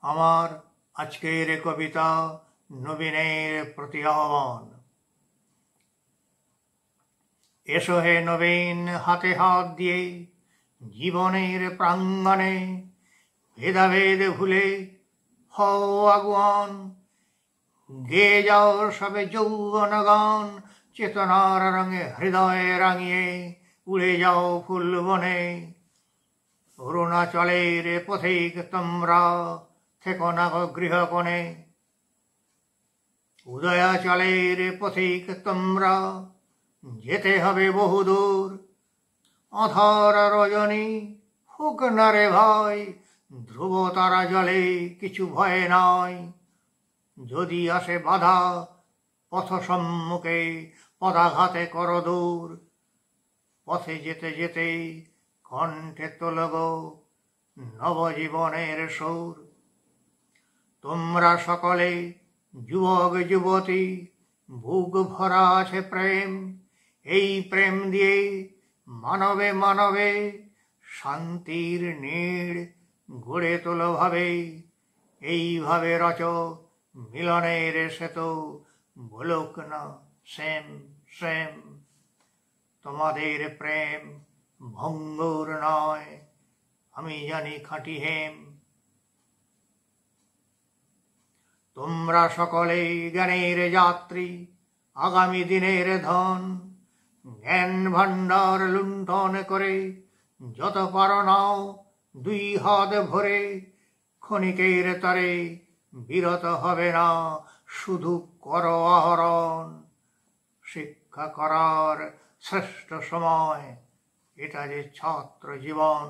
আমার আজকের কবিতা নবীনের প্রতি আহ্বান। এসো হে নবীন, হাতে হাত দিয়ে জীবনের প্রাঙ্গণে ভেদাভেদ ভুলে হও আগুয়ান। গেয়ে যাও সবে যৌবন গান, চেতনার রঙে হৃদয় রাঙিয়ে উড়ে যাও ফুল বনে। অরুণাচলের পথিক তোমরা থেকো না গৃহকোণে, উদয়াচলের পথিক তোমরা যেতে হবে বহুদূর। অধর রজনী হোক না রে ভয়, ধ্রুব তারা জলে কিছু ভয় নাই। যদি আসে বাধা পথ সম্মুখে, পদাঘাতে কর দূর। পথে যেতে যেতে কণ্ঠে তোলগ নবজীবনের সুর। তোমরা সকলে যুবক যুবতী, বুক ভরা আছে প্রেম। এই প্রেম দিয়ে মানবে মানবে শান্তির নীড় গড়ে তোল ভাবে। এইভাবে রচ মিলনের সেতু, বলুক না সেম সেম। তোমাদের প্রেম ভঙ্গুর নয়, আমি জানি খাঁটি হেম। তোমরা সকলে জ্ঞানের যাত্রী, আগামী দিনের ধন। জ্ঞান ভাণ্ডার লুণ্ঠন করে যত পারো নাও দুই হাত ভরে। ক্ষণিকের তরে বিরত হবে না, শুধু করো আহরণ। শিক্ষা করার শ্রেষ্ঠ সময় এটা যে ছাত্র জীবন।